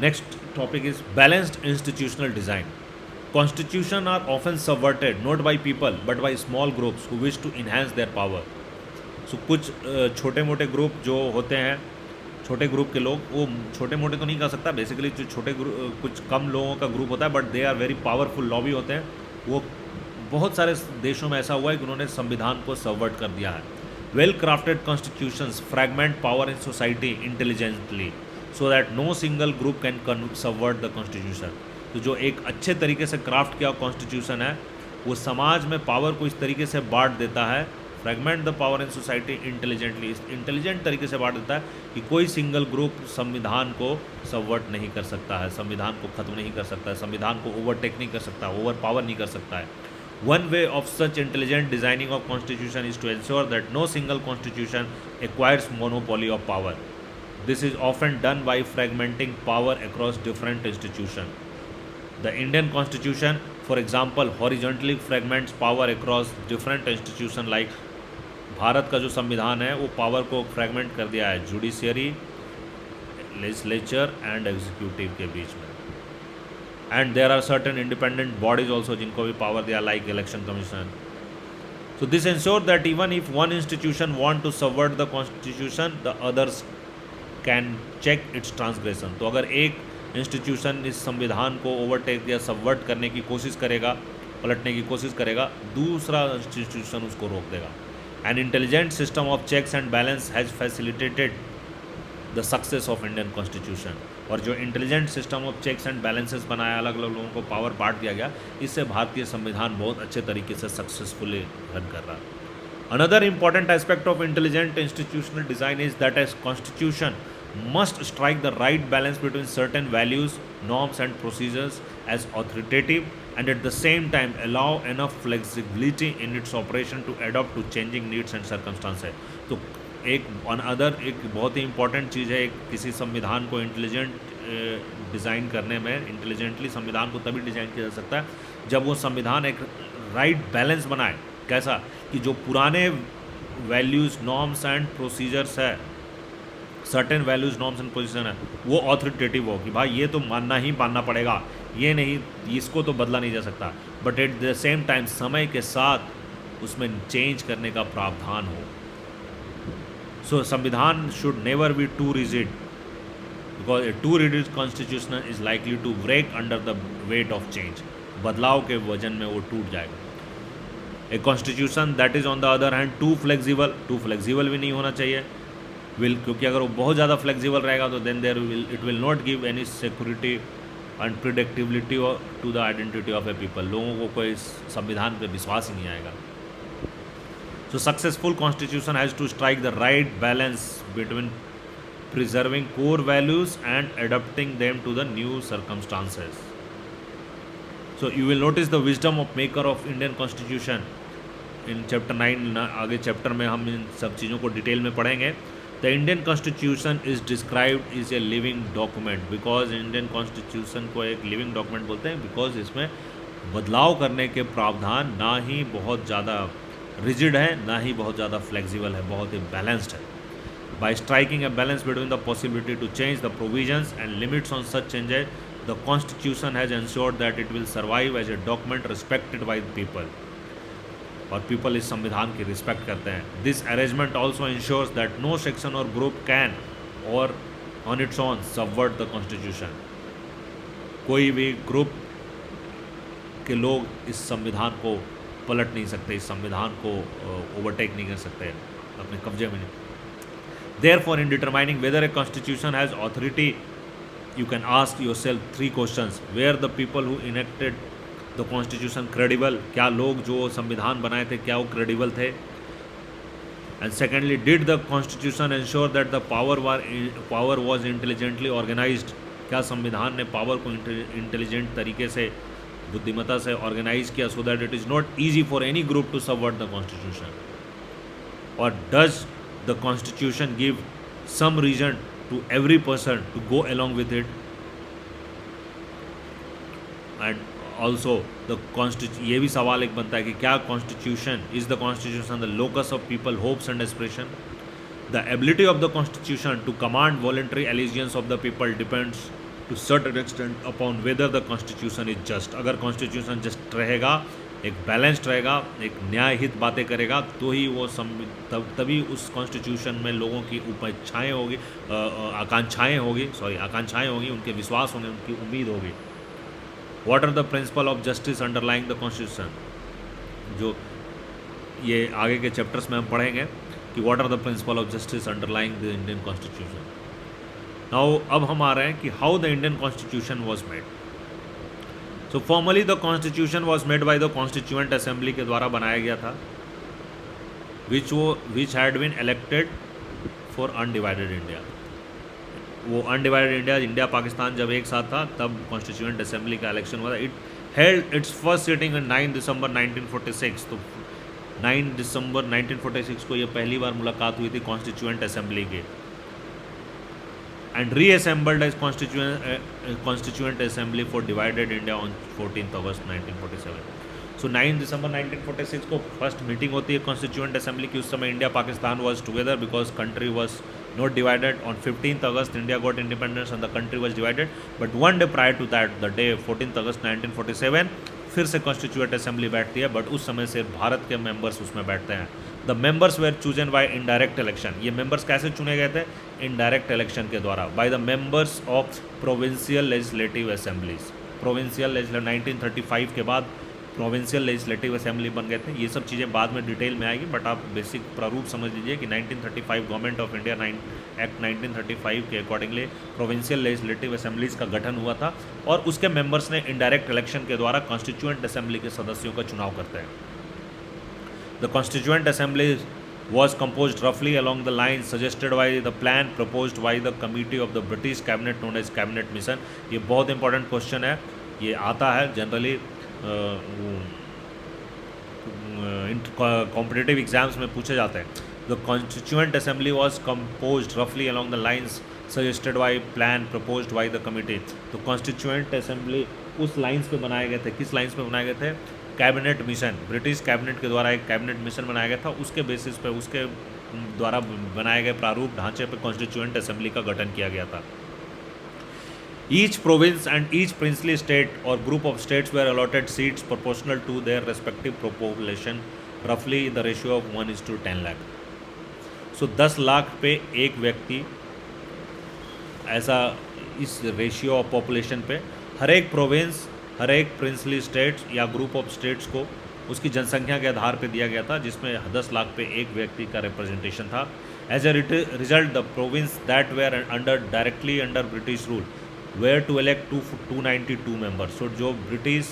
Next topic is balanced institutional design. Constitution are often subverted not by people but by small groups who wish to enhance their power. सो कुछ छोटे मोटे group जो होते हैं, छोटे group के लोग, वो छोटे मोटे तो नहीं कह सकता, बेसिकली जो छोटे कुछ कम लोगों का ग्रुप होता है but they are very powerful lobby होते हैं, वो बहुत सारे देशों में ऐसा हुआ है कि उन्होंने संविधान को सबवर्ट कर दिया है. Well crafted constitutions fragment power in society intelligently so that no single group can subvert the constitution. तो जो एक अच्छे तरीके से क्राफ्ट किया कॉन्स्टिट्यूशन है वो समाज में पावर को इस तरीके से बांट देता है, fragment the power in society intelligently, इस इंटेलिजेंट तरीके से बांट देता है कि कोई सिंगल ग्रुप संविधान को सबवर्ट नहीं कर सकता है, संविधान को ख़त्म नहीं कर सकता है, संविधान को ओवरटेक नहीं कर सकता, ओवर पावर नहीं कर सकता है. One way of such intelligent designing of constitution is to ensure that no single constitution acquires monopoly of power. This is often done by fragmenting power across different institution. The Indian Constitution, for example, horizontally fragments power across different institutions like Bharat का जो संविधान है वो power को fragment कर दिया है judiciary, legislature and executive के बीच में. And there are certain independent bodies also जिनको भी पावर दिया, like election commission. So this ensure that even if one institution want to subvert the constitution the others can check its transgression. तो अगर एक institution इस संविधान को overtake या सबवर्ट करने की कोशिश करेगा, पलटने की कोशिश करेगा, दूसरा इंस्टीट्यूशन उसको रोक देगा. An intelligent system of checks and balance has facilitated the success of Indian constitution. और जो intelligent system of checks and balances बनाया, अलग अलग लोगों को पावर बांट दिया गया, इससे भारतीय संविधान बहुत अच्छे तरीके से सक्सेसफुली रन कर रहा है. Another important aspect of intelligent institutional design is that as constitution must strike the right balance between certain values, norms and procedures as authoritative and at the same time allow enough flexibility in its operation to adapt to changing needs and circumstances. तो एक बहुत ही important चीज़ है किसी संविधान को intelligent design करने में. Intelligently संविधान को तभी डिज़ाइन किया जा सकता है जब वो संविधान एक राइट बैलेंस बनाए. कैसा कि जो पुराने वैल्यूज़, नॉर्म्स एंड प्रोसीजर्स है, certain values, norms and position है, वो ऑथोरिटेटिव हो कि भाई ये तो मानना पड़ेगा, ये नहीं, इसको तो बदला नहीं जा सकता, but at the same time समय के साथ उसमें चेंज करने का प्रावधान हो. सो संविधान should never be too rigid because a too rigid constitution is likely to break under the weight of change. बदलाव के वजन में वो टूट जाएगा. A constitution that is on the other hand too flexible भी नहीं होना चाहिए, क्योंकि अगर वो बहुत ज़्यादा फ्लेक्सिबल रहेगा तो then it will not give any security and predictability to the identity of a people. लोगों को कोई संविधान पे विश्वास ही नहीं आएगा. So successful constitution has to strike the right balance between preserving core values and adopting them to the new circumstances. So you will notice the wisdom of maker of Indian constitution in chapter 9. आगे chapter में हम इन सब चीज़ों को detail में पढ़ेंगे. The Indian Constitution is described as a living document because Indian Constitution को एक living document बोलते हैं because इसमें बदलाव करने के प्रावधान ना ही बहुत ज़्यादा rigid है, ना ही बहुत ज़्यादा flexible है, बहुत ही balanced है. By striking a balance between the possibility to change the provisions and limits on such changes, the Constitution has ensured that it will survive as a document respected by the people. और people इस संविधान की respect करते हैं. This arrangement also ensures that no section or group can or on its own subvert the constitution. कोई भी group के लोग इस संविधान को पलट नहीं सकते, इस संविधान को ओवरटेक नहीं कर सकते, अपने कब्जे में नहीं. Therefore in determining whether a constitution has authority you can ask yourself 3 questions. Were the people who enacted the constitution credible, क्या लोग जो संविधान बनाए थे क्या वो क्रेडिबल थे. And secondly, did the constitution ensure that the power was intelligently organised, क्या संविधान ने पावर को इंटेलिजेंट तरीके से, बुद्धिमत्ता से ऑर्गेनाइज किया so that it is not easy for any group to subvert the constitution. और does the constitution give some reason to every person to go along with it. And also ये भी सवाल एक बनता है कि क्या constitution is the constitution the locus of people hopes and aspiration. The ability of the constitution to command voluntary allegiance of the people depends to certain extent upon whether the constitution is just. अगर constitution just रहेगा, एक balanced रहेगा, एक न्यायहित बातें करेगा, तो ही वो तभी उस कॉन्स्टिट्यूशन में लोगों की इच्छाएँ होगी, आकांक्षाएँ होगी, उनके विश्वास होंगे, उनकी उम्मीद होगी। What are the principle of justice underlying the constitution, जो ये आगे के चैप्टर्स में हम पढ़ेंगे कि what are the principle of justice underlying the Indian constitution. Now अब हम आ रहे हैं कि how the Indian constitution was made. So formally the constitution was made by the constituent assembly के द्वारा बनाया गया था, which had been elected for undivided India. वो अनडिवाइडेड इंडिया पाकिस्तान जब एक साथ था तब कॉन्स्टिट्यूएंट असेंबली का इलेक्शन हुआ था। It held it's first sitting in 9 दिसंबर 1946। तो 9 दिसंबर 1946 को ये पहली बार मुलाकात हुई थी कॉन्स्टिट्यूएंट असेंबली के। And reassembled as constituent assembly for divided India on 14 अगस्त 1947। सो 9 दिसंबर 1946 को फर्स्ट मीटिंग होती है कॉन्स्टिट्यूएंट असेंबली की। उस समय India Pakistan was together because country was not divided. On 15th August India got independence and the country was divided, but one day prior to that, the day 14th August 1947, फिर से constituent assembly बैठती है, but उस समय से भारत के members उसमें बैठते हैं। The members were chosen by indirect election. ये मेंबर्स कैसे चुने गए थे? इनडायरेक्ट इलेक्शन के द्वारा, by the members of provincial legislative assemblies. Provincial 1935 के बाद प्रोविंशियल लेजिस्लेटिव असेंबली बन गए थे। ये सब चीज़ें बाद में डिटेल में आएगी, बट आप बेसिक प्रारूप समझ लीजिए कि 1935 गवर्नमेंट ऑफ इंडिया एक्ट 1935 के अकॉर्डिंगली प्रोविंशियल लेजिस्लेटिव असेंबलीज का गठन हुआ था, और उसके मेंबर्स ने इनडायरेक्ट इलेक्शन के द्वारा कॉन्स्टिट्यूएंट असेंबली के सदस्यों का चुनाव करते हैं। The constituent assembly was composed roughly along the lines suggested by the plan proposed by the committee of the British cabinet known as cabinet mission। ये बहुत इंपॉर्टेंट क्वेश्चन है, ये आता है जनरली कॉम्पिटिटिव एग्जाम्स में पूछे जाते हैं। The constituent assembly was composed रफली along the lines suggested by plan proposed by the committee. तो कॉन्स्टिट्यूएंट असेंबली उस लाइन्स पे बनाए गए थे। किस लाइन्स पे बनाए गए थे? कैबिनेट मिशन, ब्रिटिश कैबिनेट के द्वारा एक कैबिनेट मिशन बनाया गया था, उसके बेसिस पे, उसके द्वारा बनाए गए प्रारूप ढांचे पे कॉन्स्टिट्यूएंट असेंबली का गठन किया गया था। Each province and each princely state or group of states were allotted seats proportional to their respective population, roughly in the ratio of 1:10 lakh। So 10 lakh पे एक व्यक्ति, ऐसा इस रेशियो ऑफ पॉपुलेशन पे हर एक प्रोविंस, हर एक प्रिंसली स्टेट्स या group of states को उसकी जनसंख्या के आधार पे दिया गया था, जिसमें 10 लाख पे एक व्यक्ति का रिप्रेजेंटेशन था। As a result the province that were directly under British rule were to elect 292 members. सो जो ब्रिटिश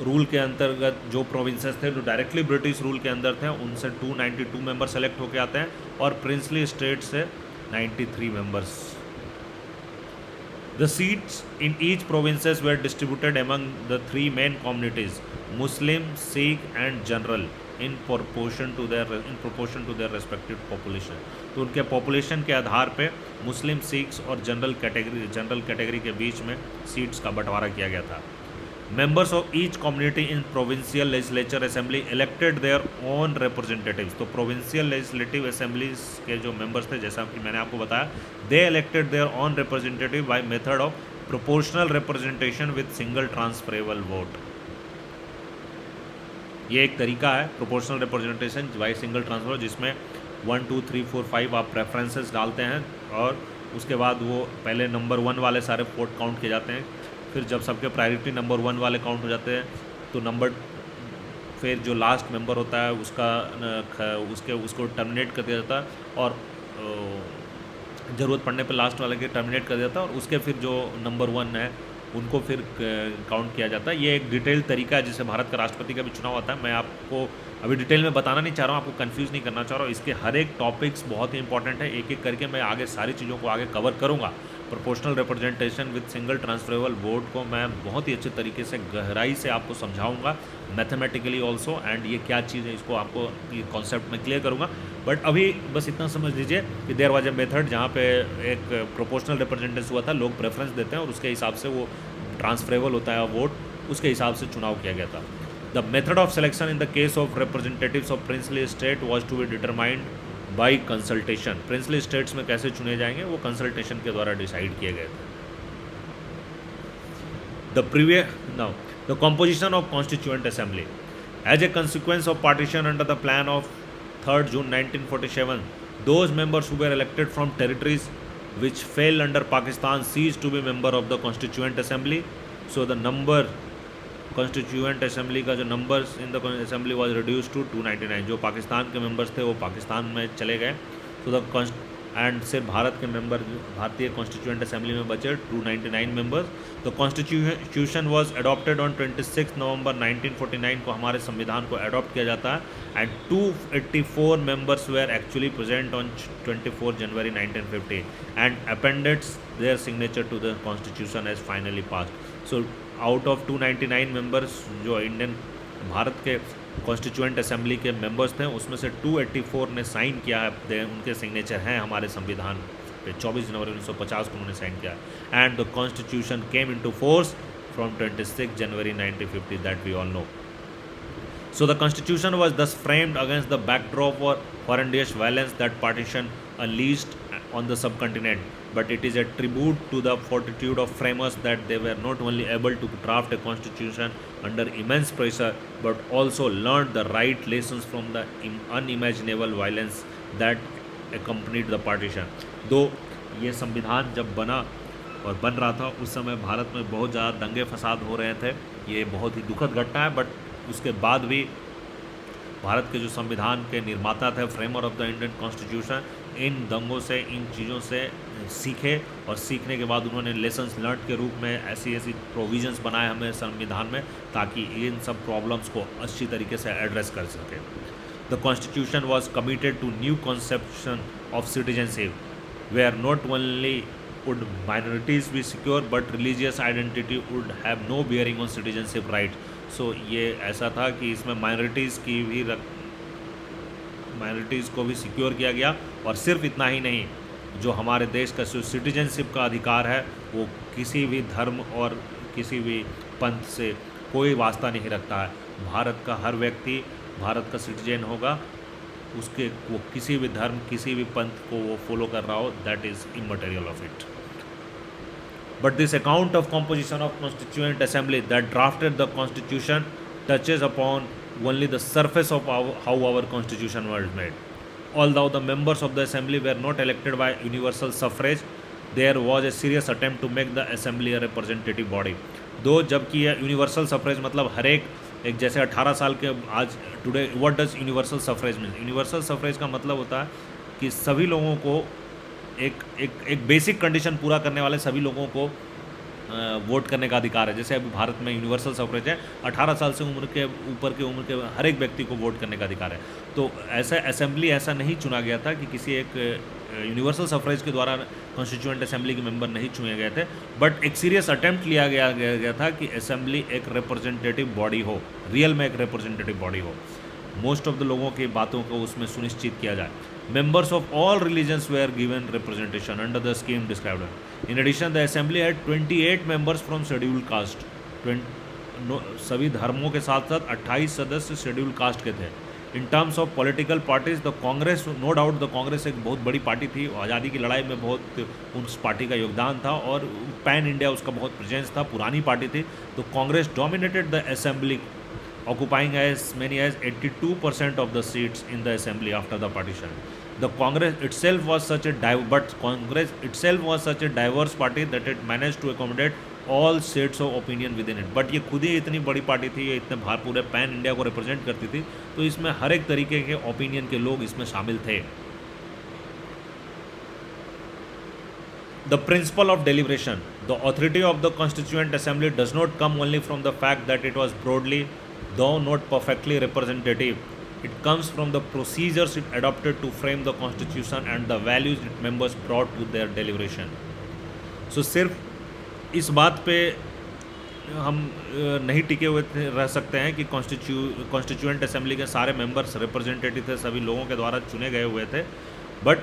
रूल के अंतर्गत जो प्रोविंसेस थे जो डायरेक्टली ब्रिटिश रूल के अंदर थे, उनसे 292 मेंबर सेलेक्ट होके आते हैं, और प्रिंसली स्टेट से 93 members. The seats in each provinces were distributed among the 3 main communities, Muslim, Sikh and general, in proportion to their respective population. तो उनके पॉपुलेशन के आधार पे मुस्लिम, सिख्स और जनरल कैटेगरी के बीच में सीट्स का बंटवारा किया गया था। Members of each community in provincial legislature assembly elected their own representatives. तो प्रोविंशियल लेजिस्लेटिव असेंबलीज के जो मेंबर्स थे, जैसा कि मैंने आपको बताया, they elected their own representative by method of proportional representation with single transferable vote. ये एक तरीका है proportional representation by single transfer, जिसमें 1 2 3 4 5 आप प्रेफरेंसेस डालते हैं, और उसके बाद वो पहले नंबर 1 वाले सारे वोट काउंट किए जाते हैं। फिर जब सबके प्रायोरिटी नंबर 1 वाले काउंट हो जाते हैं, तो फिर जो लास्ट मेंबर होता है उसको टर्मिनेट कर दिया जाता है, और ज़रूरत पड़ने पे लास्ट वाले के टर्मिनेट कर दिया जाता है, और उसके फिर जो नंबर 1 है उनको फिर काउंट किया जाता है। ये एक डिटेल तरीका है जिससे भारत का राष्ट्रपति का भी चुनाव होता है। मैं आपको अभी डिटेल में बताना नहीं चाह रहा हूँ, आपको कंफ्यूज नहीं करना चाह रहा हूँ। इसके हर एक टॉपिक्स बहुत ही इंपॉर्टेंट है, एक एक करके मैं आगे सारी चीज़ों को आगे कवर करूँगा। Proportional representation with single transferable vote को मैं बहुत ही अच्छे तरीके से गहराई से आपको समझाऊंगा, मैथमेटिकली ऑल्सो, एंड ये क्या चीज़ है इसको आपको ये कॉन्सेप्ट में क्लियर करूँगा। बट अभी बस इतना समझ लीजिए कि देयर वाज ए मेथड जहाँ पे एक प्रोपोर्शनल रिप्रेजेंटेशन हुआ था, लोग प्रेफरेंस देते हैं और उसके हिसाब से वो ट्रांसफरेबल होता है वोट, उसके हिसाब से चुनाव किया गया था। The method of selection in the case of representatives of princely state was to be determined by consultation. Princely states में कैसे चुने जाएंगे वो कंसल्टेशन के द्वारा डिसाइड किए गए थे। Now, the composition of Constituent Assembly. As a consequence of partition under the plan of 3rd June 1947, those members who were elected from territories which fell under Pakistan ceased to be member of the Constituent Assembly. So the number Constituent Assembly का जो numbers in the Assembly was reduced to 299. जो पाकिस्तान के members थे वो पाकिस्तान में चले गए. So the and सिर्फ भारत के मेंबर भारतीय कॉन्स्टिट्यूएंट असेंबली में बचे 299 members. The constitution was adopted on 26 November 1949 को हमारे संविधान को अडॉप्ट किया जाता है. And 284 members were actually present on 24 January 1950 and appended their signature to the constitution as finally passed. So out of 299 members जो इंडियन भारत के कॉन्स्टिट्यूएंट असेंबली के मेंबर्स थे उसमें से 284 ने साइन किया है, उनके सिग्नेचर हैं हमारे संविधान पे. 24 जनवरी 1950 को उन्होंने साइन किया. And the constitution came into force from 26 January 1950 that we all know. So the constitution was thus framed against the backdrop of horrendous violence that partition unleashed on the subcontinent, but it is a tribute to the fortitude of framers that they were not only able to draft a constitution under immense pressure, but also learned the right lessons from the unimaginable violence that accompanied the partition. Though ये संविधान जब बना और बन रहा था उस समय भारत में बहुत ज़्यादा दंगे फसाद हो रहे थे, ये बहुत ही दुखद घटना है. बट उसके बाद भी भारत के जो संविधान के निर्माता थे, framer of the Indian constitution, इन दंगों से इन चीज़ों से सीखे और सीखने के बाद उन्होंने लेसन्स लर्न के रूप में ऐसी ऐसी प्रोविजंस बनाए हमें संविधान में ताकि इन सब प्रॉब्लम्स को अच्छी तरीके से एड्रेस कर सके. The constitution was committed to new conception of citizenship where not only would minorities be secure but religious identity would have no bearing on citizenship right. So ये ऐसा था कि इसमें माइनॉरिटीज़ को भी सिक्योर किया गया. और सिर्फ इतना ही नहीं, जो हमारे देश का जो सिटीजनशिप का अधिकार है वो किसी भी धर्म और किसी भी पंथ से कोई वास्ता नहीं रखता है. भारत का हर व्यक्ति भारत का सिटीजन होगा, उसके वो किसी भी धर्म किसी भी पंथ को वो फॉलो कर रहा हो, that is immaterial of it. But this account of composition of Constituent Assembly that drafted the Constitution touches upon only the surface of how our Constitution was made. Although the members of the Assembly were not elected by universal suffrage, there was a serious attempt to make the Assembly a representative body. Though जबकि यह universal suffrage मतलब हर एक जैसे 18 साल के आज today what does universal suffrage mean. Universal suffrage का मतलब होता है कि सभी लोगों को एक बेसिक कंडीशन पूरा करने वाले सभी लोगों को वोट करने का अधिकार है. जैसे अभी भारत में यूनिवर्सल सफरेज है, 18 साल से उम्र के ऊपर के उम्र के हर एक व्यक्ति को वोट करने का अधिकार है. तो ऐसा असेंबली ऐसा नहीं चुना गया था कि किसी एक यूनिवर्सल सफरेज के द्वारा कॉन्स्टिट्यूएंट असेंबली के मेंबर नहीं चुने गए थे, बट एक सीरियस अटेम्प्ट लिया गया था कि असेंबली एक रिप्रेजेंटेटिव बॉडी हो, रियल में एक रिप्रेजेंटेटिव बॉडी हो, मोस्ट ऑफ द लोगों की बातों को उसमें सुनिश्चित किया जाए. Members of all religions were given representation under the scheme described. In addition, the assembly had 28 members from scheduled caste. सभी धर्मों के साथ साथ 28 सदस्य शेड्यूल्ड कास्ट के थे. In terms of political parties the Congress, no doubt the Congress एक बहुत बड़ी पार्टी थी, आज़ादी की लड़ाई में बहुत उस पार्टी का योगदान था और पैन इंडिया उसका बहुत प्रेजेंस था, पुरानी पार्टी थी. तो Congress dominated the assembly, occupying as many as 82% of the seats in the assembly after the partition. The Congress itself was such a diverse party that it managed to accommodate all shades of opinion within it. But ये खुद ही इतनी बड़ी party थी, ये इतने पूरे pan India को represent करती थी, तो इसमें हर एक तरीके के ओपिनियन के लोग इसमें शामिल थे. The principle of deliberation. The authority of the Constituent Assembly does not come only from the fact that it was broadly, though not perfectly representative. It comes from the procedures it adopted to frame the Constitution and the values its members brought to their deliberation. So सिर्फ इस बात पे हम नहीं टिके हुए रह सकते हैं कि कॉन्स्टिट्यूएंट असेंबली के सारे मेंबर्स रिप्रेजेंटेटिव थे, सभी लोगों के द्वारा चुने गए हुए थे, बट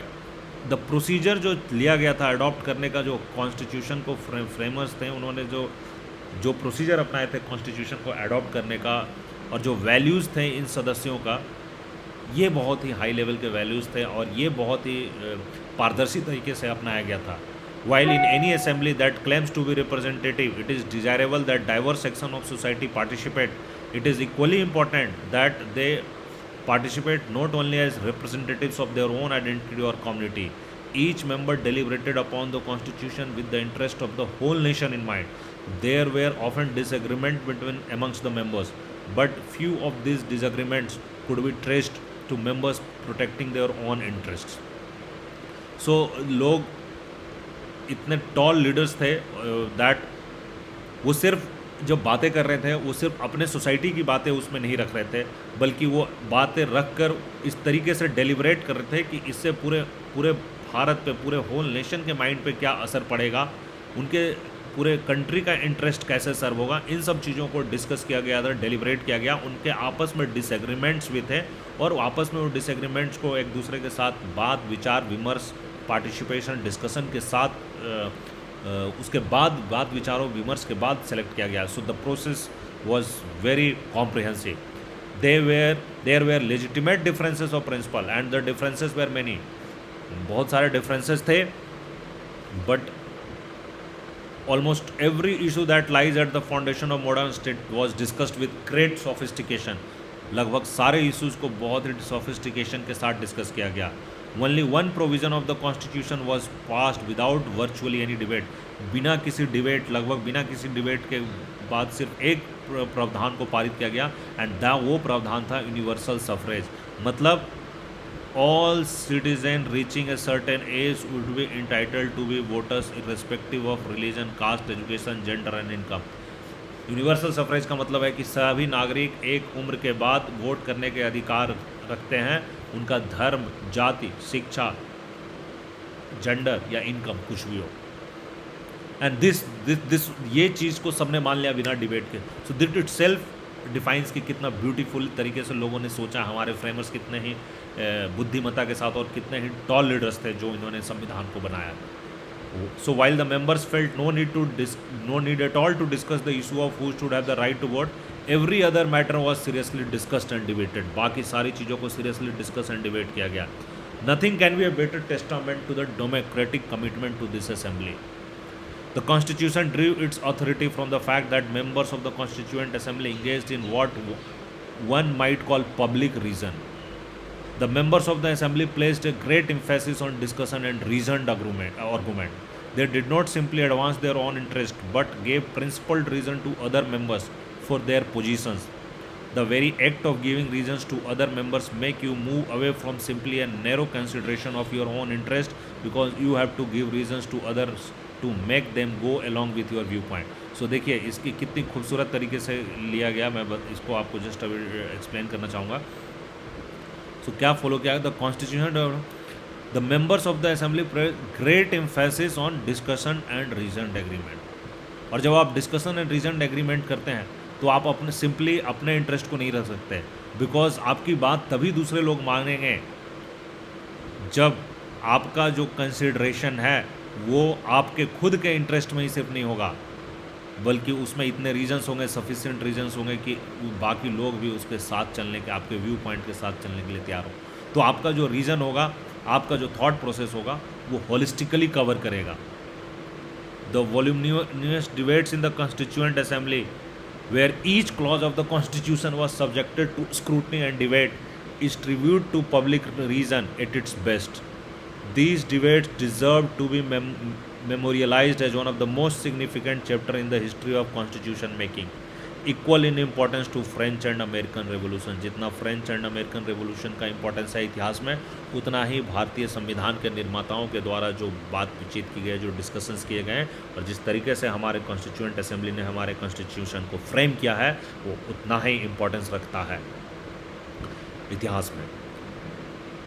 द प्रोसीजर जो लिया गया था अडॉप्ट करने का, जो कॉन्स्टिट्यूशन को फ्रेमर्स थे उन्होंने जो प्रोसीजर अपनाए थे कॉन्स्टिट्यूशन को अडॉप्ट करने का, और जो वैल्यूज़ थे इन सदस्यों का, ये बहुत ही हाई लेवल के वैल्यूज़ थे और ये बहुत ही पारदर्शी तरीके से अपनाया गया था. While in any assembly that claims to be representative, it is desirable that diverse section of society participate. It is equally important that they participate not only as representatives of their own identity or community. Each member deliberated upon the constitution with the interest of the whole nation in mind. There were often disagreements between amongst the members, but few of these disagreements could be traced to members protecting their own interests. So लोग इतने toll leaders थे that वो सिर्फ जब बातें कर रहे थे वो सिर्फ अपने सोसाइटी की बातें उसमें नहीं रख रहे थे, बल्कि वो बातें रख कर इस तरीके से डेलिब्रेट कर रहे थे कि इससे पूरे पूरे भारत पे, पूरे होल नेशन के माइंड पे क्या असर पड़ेगा, उनके पूरे कंट्री का इंटरेस्ट कैसे सर्व होगा, इन सब चीज़ों को डिस्कस किया गया था, डेलिब्रेट किया गया। उनके आपस में डिसएग्रीमेंट्स भी थे और आपस में वो डिसएग्रीमेंट्स को एक दूसरे के साथ बात विचार विमर्श पार्टिसिपेशन डिस्कशन के साथ उसके बाद बात विचारों विमर्श के बाद सेलेक्ट किया गया। So the process was very comprehensive. There were legitimate differences of principle and the differences were many. बहुत सारे डिफरेंसेस थे, but almost every issue that lies at the foundation of modern state was discussed with great sophistication. लगभग सारे issues को बहुत ही sophistication के साथ discuss किया गया। Only one provision of the constitution was passed without virtually any debate. बिना किसी डिबेट, लगभग बिना किसी डिबेट के बाद सिर्फ एक प्रावधान को पारित किया गया, एंड वो प्रावधान था यूनिवर्सल सफरेज। मतलब all citizen reaching a certain age would be entitled to be voters irrespective of religion, caste, education, gender and income. Universal suffrage का मतलब है कि सभी नागरिक एक उम्र के बाद वोट करने के अधिकार रखते हैं, उनका धर्म, जाति, शिक्षा, जेंडर या इनकम कुछ भी हो। एंड दिस ये चीज़ को सबने मान लिया बिना डिबेट के। सो दिट इट सेल्फ डिफाइंस कि कितना ब्यूटीफुल तरीके से लोगों ने सोचा, हमारे फ्रेमर्स कितने ही बुद्धिमत्ता के साथ और कितने ही टॉल लीडर्स थे जो इन्होंने संविधान को बनाया। So while the members felt no need at all to discuss the issue of who should have the right to vote, every other matter was seriously discussed and debated. बाकी सारी चीज़ों को seriously discuss and debate किया गया। Nothing can be a better testament to the democratic commitment to this assembly. The Constitution drew its authority from the fact that members of the Constituent Assembly engaged in what one might call public reason. The members of the assembly placed a great emphasis on discussion and reasoned argument. They did not simply advance their own interest, but gave principled reason to other members for their positions. The very act of giving reasons to other members make you move away from simply a narrow consideration of your own interest, because you have to give reasons to others to make them go along with your viewpoint. So देखिए इसकी कितनी खूबसूरत तरीके से लिया गया, मैं इसको आपको जस्ट अभी एक्सप्लेन करना चाहूँगा। सो क्या फॉलो किया? The constitution, the members of the assembly great emphasis on discussion and reasoned agreement. और जब आप डिस्कशन एंड रीजनड एग्रीमेंट करते हैं तो आप अपने सिंपली अपने इंटरेस्ट को नहीं रख सकते, बिकॉज आपकी बात तभी दूसरे लोग मानेंगे जब आपका जो कंसिडरेशन है वो आपके खुद के इंटरेस्ट में ही सिर्फ नहीं होगा, बल्कि उसमें इतने रीजंस होंगे, सफिशिएंट रीजंस होंगे कि बाकी लोग भी उसके साथ चलने के, आपके व्यू पॉइंट के साथ चलने के लिए तैयार हो। तो आपका जो रीज़न होगा, आपका जो थॉट प्रोसेस होगा, वो होलिस्टिकली कवर करेगा। The voluminous debates in the constituent assembly where each clause of the constitution was subjected to scrutiny and debate is tribute to public reason at its best. These debates deserve to be memorialized as one of the most significant chapter in the history of constitution making. Equal in importance to French and American Revolution. जितना French and American revolution का importance है इतिहास में, उतना ही भारतीय संविधान के निर्माताओं के द्वारा जो बातचीत की गई, जो डिस्कशंस किए गए और जिस तरीके से हमारे कॉन्स्टिट्यूएंट असेंबली ने हमारे कॉन्स्टिट्यूशन को फ्रेम किया है, वो उतना ही इम्पोर्टेंस रखता है इतिहास में।